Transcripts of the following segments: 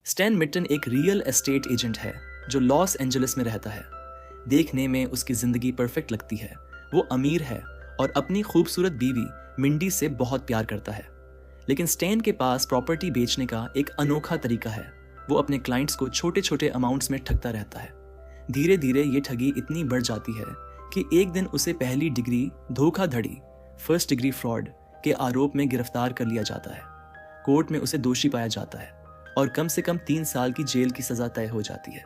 Stand मिट्टन एक real estate agent है जो लॉस एंजलिस में रहता है। देखने में उसकी जिंदगी परफेक्ट लगती है। वो अमीर है और अपनी खूबसूरत बीवी मिंडी से बहुत प्यार करता है। लेकिन स्टैन के पास प्रॉपर्टी बेचने का एक अनोखा तरीका है। वो अपने क्लाइंट्स को छोटे छोटे अमाउंट्स में ठगता रहता है। धीरे धीरे ये ठगी इतनी बढ़ जाती है कि एक दिन उसे पहली डिग्री धोखाधड़ी फर्स्ट डिग्री फ्रॉड के आरोप में गिरफ्तार कर लिया जाता है। कोर्ट में उसे दोषी पाया जाता है और कम से कम 3 साल की जेल की सजा तय हो जाती है।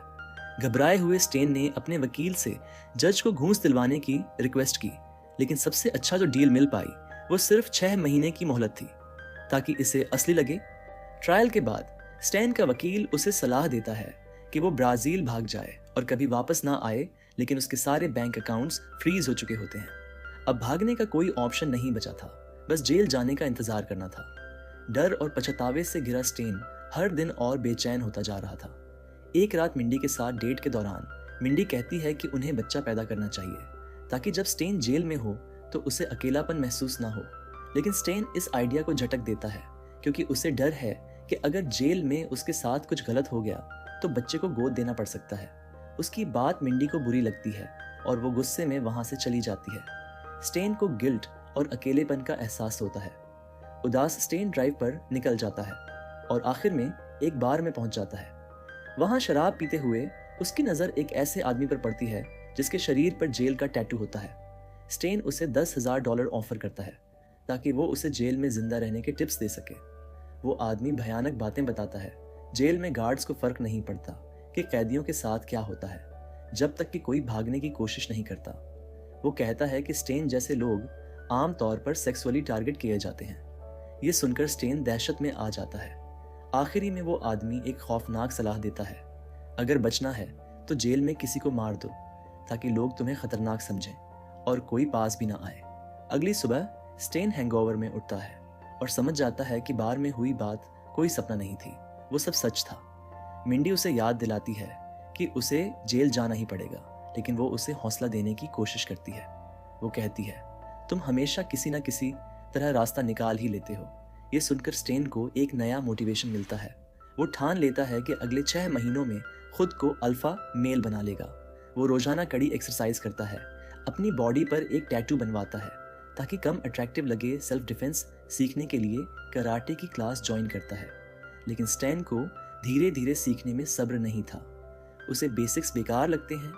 घबराए हुए स्टेन ने अपने वकील से जज को घूस दिलवाने की रिक्वेस्ट की, लेकिन सबसे अच्छा जो डील मिल पाई वो सिर्फ 6 महीने की मोहलत थी, ताकि इसे असली लगे। ट्रायल के बाद स्टेन का वकील उसे सलाह देता है कि वो ब्राजील भाग जाए और कभी वापस ना आए, लेकिन उसके सारे बैंक अकाउंट्स फ्रीज हो चुके होते हैं। अब भागने का कोई ऑप्शन नहीं बचा था, बस जेल जाने का इंतजार करना था। डर और पछतावे से घिरा स्टेन हर दिन और बेचैन होता जा रहा था। एक रात मिंडी के साथ डेट के दौरान मिंडी कहती है कि उन्हें बच्चा पैदा करना चाहिए ताकि जब स्टेन जेल में हो तो उसे अकेलापन महसूस ना हो। लेकिन स्टेन इस आइडिया को झटक देता है क्योंकि उसे डर है कि अगर जेल में उसके साथ कुछ गलत हो गया तो बच्चे को गोद देना पड़ सकता है। उसकी बात मिंडी को बुरी लगती है और वो गुस्से में वहां से चली जाती है। स्टेन को गिल्ट और अकेलेपन का एहसास होता है। उदास स्टेन ड्राइव पर निकल जाता है और आखिर में एक बार में पहुंच जाता है। वहां शराब पीते हुए उसकी नजर एक ऐसे आदमी पर पड़ती है जिसके शरीर पर जेल का टैटू होता है। स्टेन उसे $10,000 ऑफर करता है ताकि वो उसे जेल में जिंदा रहने के टिप्स दे सके। वो आदमी भयानक बातें बताता है। जेल में गार्ड्स को फर्क नहीं पड़ता कि कैदियों के साथ क्या होता है जब तक कि कोई भागने की कोशिश नहीं करता। वो कहता है कि स्टेन जैसे लोग आम तौर पर सेक्सुअली टारगेट किए जाते हैं। ये सुनकर स्टेन दहशत में आ जाता है। आखिरी में वो आदमी एक खौफनाक सलाह देता है, अगर बचना है तो जेल में किसी को मार दो ताकि लोग तुम्हें खतरनाक समझें और कोई पास भी ना आए। अगली सुबह स्टेन हैंगओवर में उठता है और समझ जाता है कि बार में हुई बात कोई सपना नहीं थी, वो सब सच था। मिंडी उसे याद दिलाती है कि उसे जेल जाना ही पड़ेगा, लेकिन वो उसे हौसला देने की कोशिश करती है। वो कहती है, तुम हमेशा किसी न किसी तरह रास्ता निकाल ही लेते हो। ये सुनकर स्टेन को एक नया मोटिवेशन मिलता है। वो ठान लेता है कि अगले 6 महीनों में खुद को अल्फा मेल बना लेगा। वो रोजाना कड़ी एक्सरसाइज करता है, अपनी बॉडी पर एक टैटू बनवाता है ताकि कम अट्रैक्टिव लगे। सेल्फ डिफेंस सीखने के लिए कराटे की क्लास ज्वाइन करता है। लेकिन स्टेन को धीरे धीरे सीखने में सब्र नहीं था। उसे बेसिक्स बेकार लगते हैं।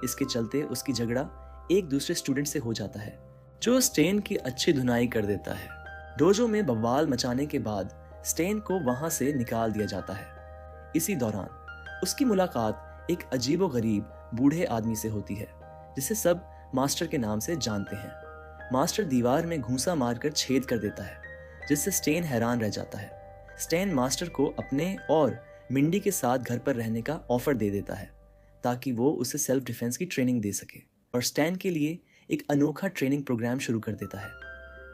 इसके चलते उसकी झगड़ा एक दूसरे स्टूडेंट से हो जाता है जो स्टेन की अच्छी धुनाई कर देता है। डोजो में बवाल मचाने के बाद स्टेन को वहां से निकाल दिया जाता है। इसी दौरान उसकी मुलाकात एक अजीबोगरीब बूढ़े आदमी से होती है जिसे सब मास्टर के नाम से जानते हैं। मास्टर दीवार में घूंसा मारकर छेद कर देता है, जिससे स्टेन हैरान रह जाता है। स्टेन मास्टर को अपने और मिंडी के साथ घर पर रहने का ऑफर दे देता है ताकि वो उसे सेल्फ डिफेंस की ट्रेनिंग दे सके, और स्टेन के लिए एक अनोखा ट्रेनिंग प्रोग्राम शुरू कर देता है।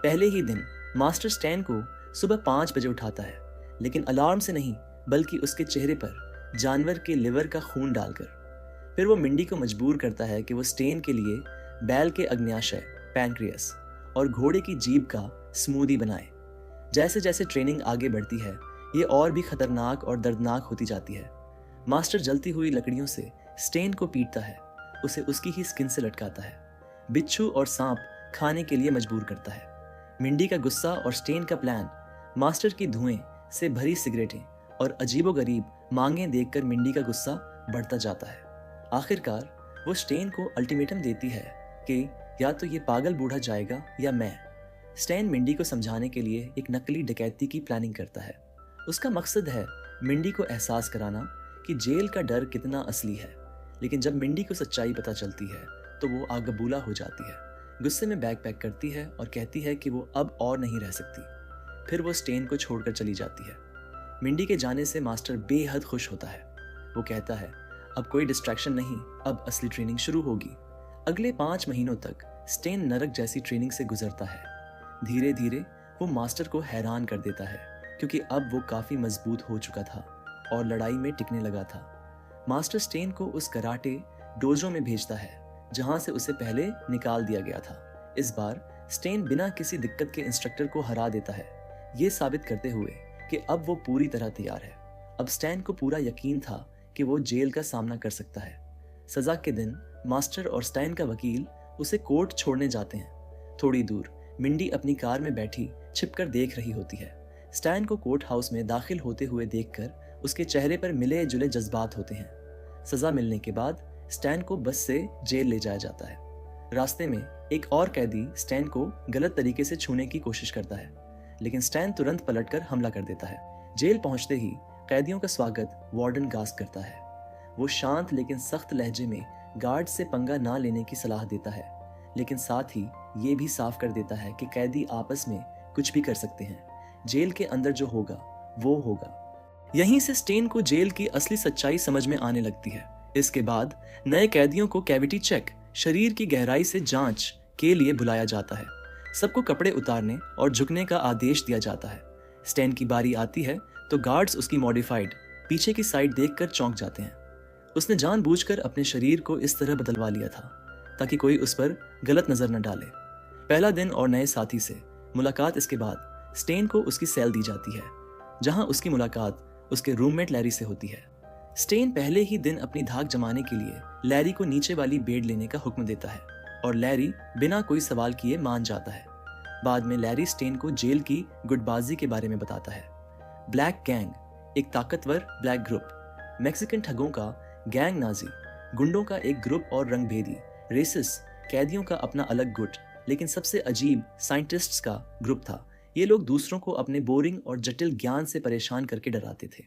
पहले ही दिन मास्टर स्टेन को सुबह 5 बजे उठाता है, लेकिन अलार्म से नहीं बल्कि उसके चेहरे पर जानवर के लिवर का खून डालकर। फिर वो मिंडी को मजबूर करता है कि वो स्टेन के लिए बैल के अग्न्याशय पैनक्रियास और घोड़े की जीभ का स्मूदी बनाए। जैसे जैसे ट्रेनिंग आगे बढ़ती है ये और भी खतरनाक और दर्दनाक होती जाती है। मास्टर जलती हुई लकड़ियों से स्टेन को पीटता है, उसे उसकी ही स्किन से लटकाता है, बिच्छू और सांप खाने के लिए मजबूर करता है। मिंडी का गुस्सा और स्टेन का प्लान, मास्टर की धुएं से भरी सिगरेटें और अजीबोगरीब मांगें देखकर मिंडी का गुस्सा बढ़ता जाता है। आखिरकार वो स्टेन को अल्टीमेटम देती है कि या तो ये पागल बूढ़ा जाएगा या मैं। स्टेन मिंडी को समझाने के लिए एक नकली डकैती की प्लानिंग करता है। उसका मकसद है मिंडी को एहसास कराना कि जेल का डर कितना असली है। लेकिन जब मिंडी को सच्चाई पता चलती है तो वो आगबूला हो जाती है, गुस्से में बैग पैक करती है और कहती है कि वो अब और नहीं रह सकती। फिर वो स्टेन को छोड़कर चली जाती है। मिंडी के जाने से मास्टर बेहद खुश होता है। वो कहता है, अब कोई डिस्ट्रैक्शन नहीं, अब असली ट्रेनिंग शुरू होगी। अगले 5 महीनों तक स्टेन नरक जैसी ट्रेनिंग से गुजरता है। धीरे धीरे वो मास्टर को हैरान कर देता है क्योंकि अब वो काफी मजबूत हो चुका था और लड़ाई में टिकने लगा था। मास्टर स्टेन को उस कराटे डोजो में भेजता है जहां से उसे पहले निकाल दिया गया था। इस बार स्टेन बिना किसी दिक्कत के इंस्ट्रक्टर को हरा देता है, ये साबित करते हुए कि अब वो पूरी तरह तैयार है अब स्टैन को पूरा यकीन था कि वो जेल का सामना कर सकता है। सजा के दिन मास्टर और स्टैन का वकील उसे कोर्ट छोड़ने जाते हैं। थोड़ी दूर मिंडी अपनी कार में बैठी छिपकर देख रही होती है। स्टैन को कोर्ट हाउस में दाखिल होते हुए देखकर उसके चेहरे पर मिले जुले जज्बात होते हैं। सजा मिलने के बाद स्टैन को बस से जेल ले जाया जाता है। रास्ते में एक और कैदी स्टैन को गलत तरीके से छूने की कोशिश करता है, लेकिन स्टैन तुरंत पलटकर हमला कर देता है। जेल पहुंचते ही कैदियों का स्वागत वार्डन गास्क करता है। वो शांत लेकिन सख्त लहजे में गार्ड से पंगा ना लेने की सलाह देता है, लेकिन साथ ही ये भी साफ कर देता है कि कैदी आपस में कुछ भी कर सकते हैं। जेल के अंदर जो होगा वो होगा। यहीं से स्टेन को जेल की असली सच्चाई समझ में आने लगती है। इसके बाद नए कैदियों को कैविटी चेक, शरीर की गहराई से जांच के लिए बुलाया जाता है। सबको कपड़े उतारने और झुकने का आदेश दिया जाता है। स्टेन की बारी आती है तो गार्ड्स उसकी मॉडिफाइड पीछे की साइड देखकर चौंक जाते हैं। उसने जानबूझकर अपने शरीर को इस तरह बदलवा लिया था ताकि कोई उस पर गलत नजर न डाले। पहला दिन और नए साथी से मुलाकात इसके बाद स्टेन को उसकी सेल दी जाती है, जहां उसकी मुलाकात उसके रूममेट लैरी से होती है। स्टेन पहले ही दिन अपनी धाक जमाने के लिए लैरी को नीचे वाली बेड लेने का हुक्म देता है और लैरी बिना कोई सवाल किए मान जाता है। बाद में लैरी स्टेन को जेल की गुटबाजी के बारे में बताता है। ब्लैक गैंग, एक ताकतवर ब्लैक ग्रुप, मैक्सिकन ठगों का गैंग, नाजी गुंडों का एक ग्रुप और रंगभेदी रेसिस कैदियों का अपना अलग गुट, लेकिन सबसे अजीब साइंटिस्ट्स का ग्रुप था। ये लोग दूसरों को अपने बोरिंग और जटिल ज्ञान से परेशान करके डराते थे।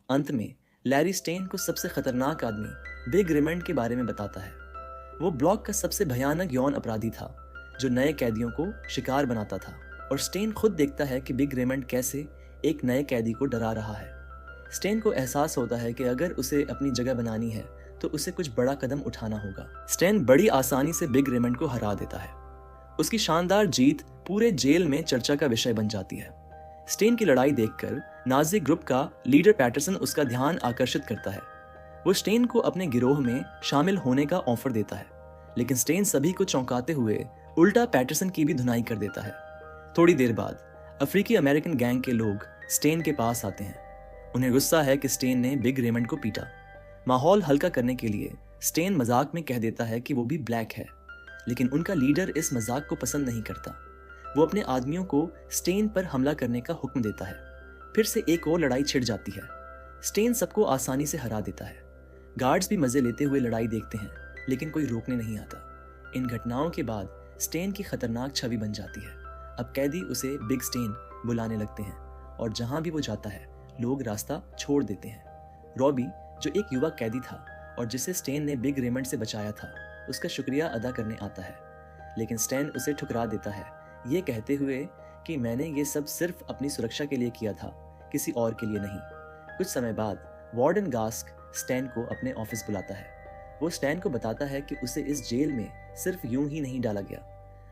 अंत में लैरी स्टेन को सबसे खतरनाक आदमी बिग रेमंड के बारे में बताता है। वो ब्लॉक का सबसे भयानक यौन अपराधी था जो नए कैदियों को शिकार बनाता था, और स्टेन खुद देखता है कि बिग रेमंड कैसे एक नए कैदी को डरा रहा है। स्टेन को एहसास होता है कि अगर उसे अपनी जगह बनानी है तो उसे कुछ बड़ा कदम उठाना होगा। स्टेन बड़ी आसानी से बिग रेमंड को हरा देता है। उसकी शानदार जीत पूरे जेल में चर्चा का विषय बन जाती है। स्टेन की लड़ाई देखकर नाजी ग्रुप का लीडर पैटरसन उसका ध्यान आकर्षित करता है। वो स्टेन को अपने गिरोह में शामिल होने का ऑफर देता है, लेकिन स्टेन सभी को चौंकाते हुए उल्टा पैटरसन की भी धुनाई कर देता है। थोड़ी देर बाद अफ्रीकी अमेरिकन गैंग के लोग स्टेन के पास आते हैं। उन्हें गुस्सा है कि स्टेन ने बिग रेमंड को पीटा। माहौल हल्का करने के लिए स्टेन मजाक में कह देता है कि वो भी ब्लैक है, लेकिन उनका लीडर इस मजाक को पसंद नहीं करता। वो अपने आदमियों को स्टेन पर हमला करने का हुक्म देता है। फिर से एक और लड़ाई छिड़ जाती है। स्टेन सबको आसानी से हरा देता है। गार्ड्स भी मजे लेते हुए लड़ाई देखते हैं, लेकिन कोई रोकने नहीं आता। इन घटनाओं के बाद स्टेन की खतरनाक छवि बन जाती है। अब कैदी उसे बिग स्टेन बुलाने लगते हैं, और जहां भी वो जाता है लोग रास्ता छोड़ देते हैं। रॉबी, जो एक युवा कैदी था और जिसे स्टेन ने बिग रेमंड से बचाया था, उसका शुक्रिया अदा करने आता है, लेकिन स्टेन उसे ठुकरा देता है, ये कहते हुए कि मैंने ये सब सिर्फ अपनी सुरक्षा के लिए किया था, किसी और के लिए नहीं। कुछ समय बाद वार्डन गास्क स्टेन को अपने ऑफिस बुलाता है। वो स्टेन को बताता है कि उसे इस जेल में सिर्फ यूं ही नहीं डाला गया।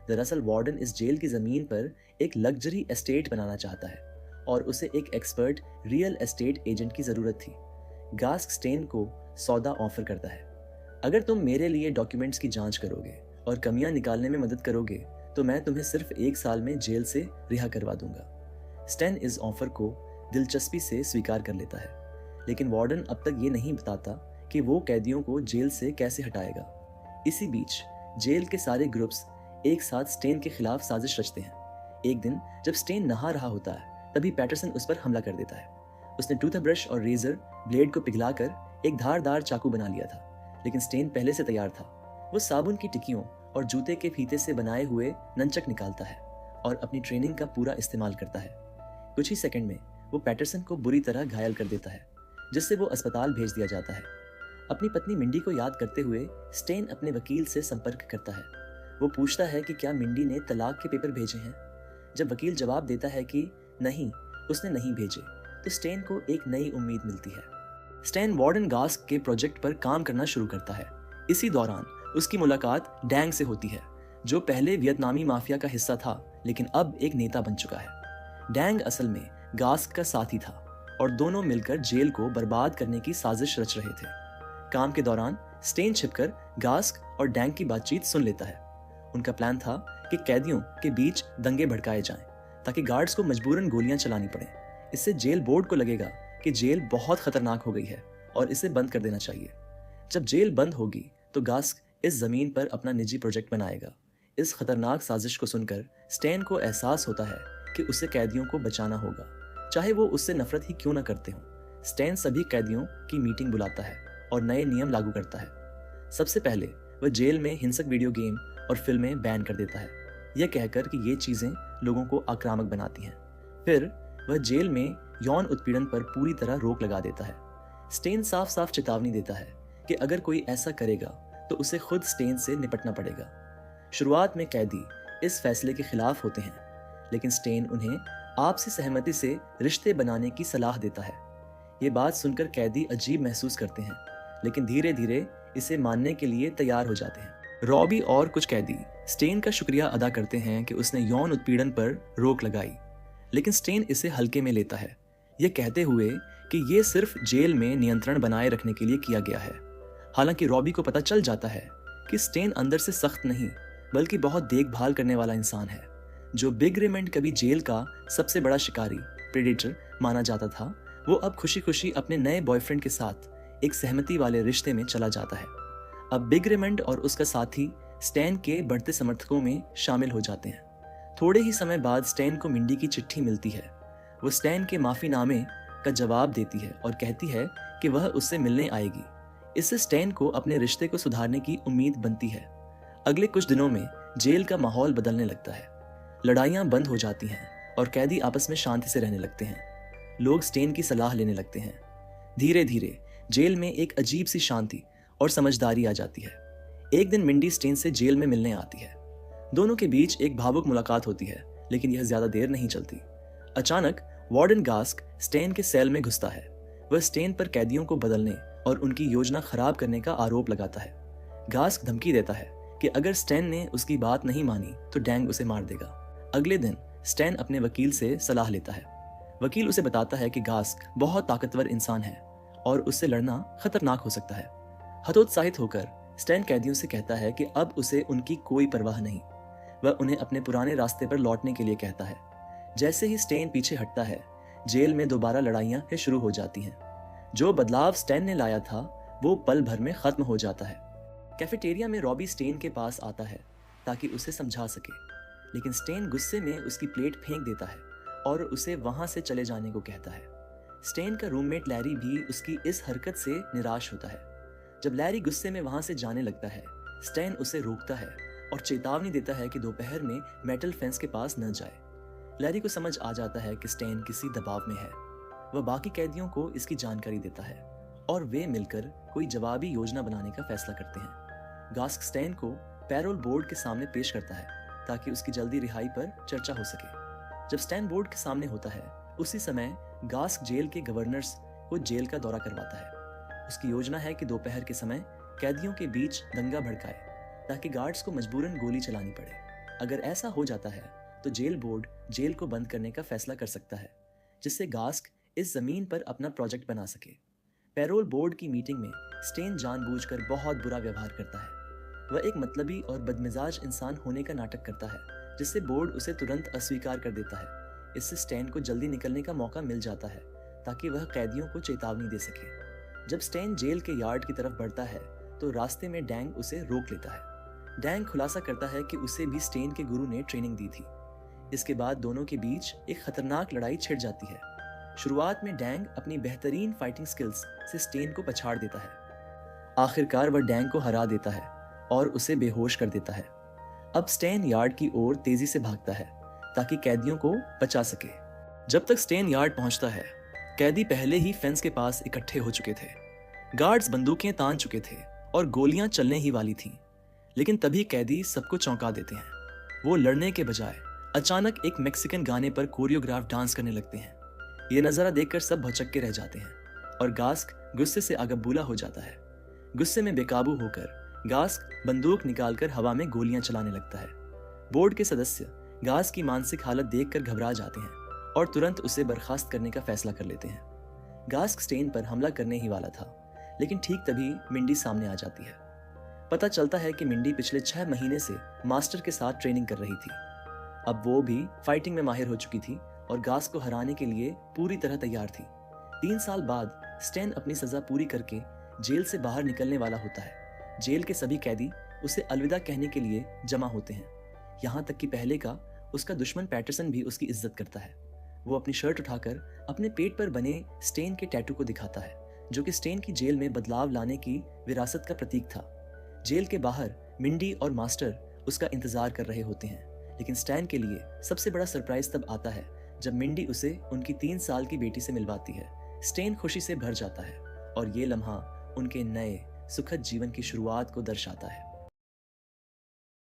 दरअसल वार्डन इस जेल की जमीन पर एक लग्जरी एस्टेट बनाना चाहता है और उसे एक एक्सपर्ट रियल एस्टेट एजेंट की जरूरत थी। गास्क स्टेन को सौदा ऑफर करता है। अगर तुम मेरे लिए डॉक्यूमेंट्स की जांच करोगे और कमियां निकालने में मदद करोगे तो मैं तुम्हें सिर्फ 1 साल में जेल से रिहा करवा दूंगा। स्टेन इस ऑफर को दिलचस्पी से स्वीकार कर लेता है, लेकिन वार्डन अब तक ये नहीं बताता कि वो कैदियों को जेल से कैसे हटाएगा। इसी बीच जेल के सारे ग्रुप्स एक साथ स्टेन के खिलाफ साजिश रचते हैं। एक दिन जब स्टेन नहा रहा होता है तभी पैटरसन उस पर हमला कर देता है। उसने टूथब्रश और रेजर ब्लेड को पिघलाकर एक धारदार चाकू बना लिया था, लेकिन स्टेन पहले से तैयार था। वो साबुन की टिकियों और जूते के फीते से बनाए हुए नंचक निकालता है और अपनी ट्रेनिंग का पूरा इस्तेमाल करता है। कुछ ही सेकंड में वो पैटरसन को बुरी तरह घायल कर देता है, जिससे वो अस्पताल भेज दिया जाता है। अपनी पत्नी मिंडी को याद करते हुए स्टेन अपने वकील से संपर्क करता है। वो पूछता है कि क्या मिंडी ने तलाक के पेपर भेजे हैं। जब वकील जवाब देता है कि नहीं, उसने नहीं भेजे, तो स्टेन को एक नई उम्मीद मिलती है। स्टेन वार्डन गास्क के प्रोजेक्ट पर काम करना शुरू करता है। इसी दौरान उसकी मुलाकात डैंग से होती है, जो पहले वियतनामी माफिया का हिस्सा था लेकिन अब एक नेता बन चुका है। डैंग असल में गास्क का साथी था और दोनों मिलकर जेल को बर्बाद करने की साजिश रच रहे थे। काम के दौरान स्टेन छिपकर गास्क और डैंग की बातचीत सुन लेता है। उनका प्लान था कि कैदियों के बीच दंगे भड़काए जाएं, ताकि गार्ड्स को मजबूरन गोलियां चलानी पड़े। इससे जेल बोर्ड को लगेगा कि जेल बहुत खतरनाक हो गई है और इसे बंद कर देना चाहिए। जब जेल बंद होगी तो गास्क इस जमीन पर अपना निजी प्रोजेक्ट बनाएगा। इस खतरनाक साजिश को सुनकर स्टैन को एहसास होता है कि उसे कैदियों को बचाना होगा, चाहे वो उससे नफरत ही क्यों ना करते हों। स्टैन सभी कैदियों की मीटिंग बुलाता है और नए नियम लागू करता है। सबसे पहले वह जेल में हिंसक वीडियो गेम और फिल्में बैन कर देता है, यह कहकर कि ये चीजें लोगों को आक्रामक बनाती हैं। फिर वह जेल में यौन उत्पीड़न पर पूरी तरह रोक लगा देता है। स्टेन साफ साफ चेतावनी देता है कि अगर कोई ऐसा करेगा तो उसे खुद स्टेन से निपटना पड़ेगा। शुरुआत में कैदी इस फैसले के खिलाफ होते हैं, लेकिन स्टेन उन्हें आपसी सहमति से रिश्ते बनाने की सलाह देता है। ये बात सुनकर कैदी अजीब महसूस करते हैं, लेकिन धीरे धीरे इसे मानने के लिए तैयार हो जाते हैं। रॉबी और कुछ कैदी स्टेन का शुक्रिया अदा करते हैं कि उसने यौन उत्पीड़न पर रोक लगाई, लेकिन स्टेन इसे हल्के में लेता है, यह कहते हुए कि ये सिर्फ जेल में नियंत्रण बनाए रखने के लिए किया गया है। हालांकि रॉबी को पता चल जाता है कि स्टेन अंदर से सख्त नहीं बल्कि बहुत देखभाल करने वाला इंसान है। जो बिग रेमंड कभी जेल का सबसे बड़ा शिकारी प्रेडेटर माना जाता था, वो अब खुशी खुशी अपने नए बॉयफ्रेंड के साथ एक सहमति वाले रिश्ते में चला जाता है। अब बिग रेमंड और उसका साथी स्टैन के बढ़ते समर्थकों में शामिल हो जाते हैं। थोड़े ही समय बाद स्टैन को मिंडी की चिट्ठी मिलती है। वो स्टैन के माफीनामे का जवाब देती है और कहती है कि वह उससे मिलने आएगी। इससे स्टैन को अपने रिश्ते को सुधारने की उम्मीद बनती है। अगले कुछ दिनों में जेल का माहौल बदलने लगता है। लड़ाइयाँ बंद हो जाती हैं और कैदी आपस में शांति से रहने लगते हैं। लोग स्टेन की सलाह लेने लगते हैं। धीरे धीरे जेल में एक अजीब सी शांति और समझदारी आ जाती है। एक दिन मिंडी स्टेन से जेल में मिलने आती है। दोनों के बीच एक भावुक मुलाकात होती है, लेकिन यह ज्यादा देर नहीं चलती। अचानक वार्डन गास्क स्टेन के सेल में घुसता है। वह स्टेन पर कैदियों को बदलने और उनकी योजना खराब करने का आरोप लगाता है। गास्क धमकी देता है कि अगर स्टेन ने उसकी बात नहीं मानी तो डैंग उसे मार देगा। अगले दिन स्टेन अपने वकील से सलाह लेता है। वकील उसे बताता है कि गास्क बहुत ताकतवर इंसान है और उससे लड़ना खतरनाक हो सकता है। हतोत्साहित होकर स्टेन कैदियों से कहता है कि अब उसे उनकी कोई परवाह नहीं। वह उन्हें अपने पुराने रास्ते पर लौटने के लिए कहता है। जैसे ही स्टेन पीछे हटता है, जेल में दोबारा लड़ाइयां फिर शुरू हो जाती हैं। जो बदलाव स्टेन ने लाया था वो पल भर में खत्म हो जाता है। कैफेटेरिया में रॉबी स्टेन के पास आता है ताकि उसे समझा सके, लेकिन स्टेन गुस्से में उसकी प्लेट फेंक देता है और उसे वहां से चले जाने को कहता है। स्टेन का रूममेट लैरी भी उसकी इस हरकत से निराश होता है। जब लैरी गुस्से में वहां से जाने लगता है, स्टेन उसे रोकता है और चेतावनी देता है कि दोपहर में मेटल फेंस के पास न जाए। लैरी को समझ आ जाता है कि स्टेन किसी दबाव में है। वह बाकी कैदियों को इसकी जानकारी देता है और वे मिलकर कोई जवाबी योजना बनाने का फैसला करते हैं। गास्क स्टेन को पैरोल बोर्ड के सामने पेश करता है ताकि उसकी जल्दी रिहाई पर चर्चा हो सके। जब स्टेन बोर्ड के सामने होता है, उसी समय गास्क जेल के गवर्नर्स को जेल का दौरा करवाता है। उसकी योजना है कि दोपहर के समय कैदियों के बीच दंगा भड़काए ताकि गार्ड्स को मजबूरन गोली चलानी पड़े। अगर ऐसा हो जाता है तो जेल बोर्ड जेल को बंद करने का फैसला कर सकता है, जिससे गास्क इस जमीन पर अपना प्रोजेक्ट बना सके। पैरोल बोर्ड की मीटिंग में स्टेन जानबूझकर बहुत बुरा व्यवहार करता है। वह एक मतलबी और बदमिजाज इंसान होने का नाटक करता है, जिससे बोर्ड उसे तुरंत अस्वीकार कर देता है। इससे स्टेन को जल्दी निकलने का मौका मिल जाता है ताकि वह कैदियों को चेतावनी दे सके। जब स्टेन जेल के यार्ड की तरफ बढ़ता है तो रास्ते में डैंग उसे रोक लेता है। डैंग खुलासा करता है कि उसे भी स्टेन के गुरु ने ट्रेनिंग दी थी। इसके बाद दोनों के बीच एक खतरनाक लड़ाई छिड़ जाती है। शुरुआत में डैंग अपनी बेहतरीन फाइटिंग स्किल्स से स्टेन को पछाड़ देता है। आखिरकार वह डैंग को हरा देता है और उसे बेहोश कर देता है। अब स्टेन यार्ड की ओर तेजी से भागता है ताकि कैदियों को बचा सके। जब तक स्टेन यार्ड पहुंचता है, कैदी पहले ही फेंस के पास इकट्ठे हो चुके थे। गार्ड्स बंदूकें तान चुके थे और गोलियां चलने ही वाली थीं। लेकिन तभी कैदी सबको चौंका देते हैं। वो लड़ने के बजाय अचानक एक मैक्सिकन गाने पर कोरियोग्राफ डांस करने लगते हैं। ये नज़ारा देखकर सब भौचक्के रह जाते हैं और गास्क गुस्से से आगबूला हो जाता है। गुस्से में बेकाबू होकर गास्क बंदूक निकालकर हवा में गोलियां चलाने लगता है। बोर्ड के सदस्य गास्क की मानसिक हालत देखकर घबरा जाते हैं और तुरंत उसे बर्खास्त करने का फैसला कर लेते हैं। गास्क स्टेन पर हमला करने ही वाला था, लेकिन ठीक तभी मिंडी सामने आ जाती है। पता चलता है कि मिंडी पिछले 6 महीने से मास्टर के साथ ट्रेनिंग कर रही थी। अब वो भी फाइटिंग में माहिर हो चुकी थी और गास्क को हराने के लिए पूरी तरह तैयार थी। 3 साल बाद स्टैन अपनी सजा पूरी करके जेल से बाहर निकलने वाला होता है। जेल के सभी कैदी उसे अलविदा कहने के लिए जमा होते हैं। यहाँ तक कि पहले का उसका दुश्मन पैटरसन भी उसकी इज्जत करता है। वो अपनी शर्ट उठाकर अपने पेट पर बने स्टेन के टैटू को दिखाता है, जो कि स्टेन की जेल में बदलाव लाने की विरासत का प्रतीक था। जेल के बाहर मिंडी और मास्टर उसका इंतजार कर रहे होते हैं, लेकिन स्टैन के लिए सबसे बड़ा सरप्राइज तब आता है जब मिंडी उसे उनकी 3 साल की बेटी से मिलवाती है। स्टेन खुशी से भर जाता है और ये लम्हा उनके नए सुखद जीवन की शुरुआत को दर्शाता है।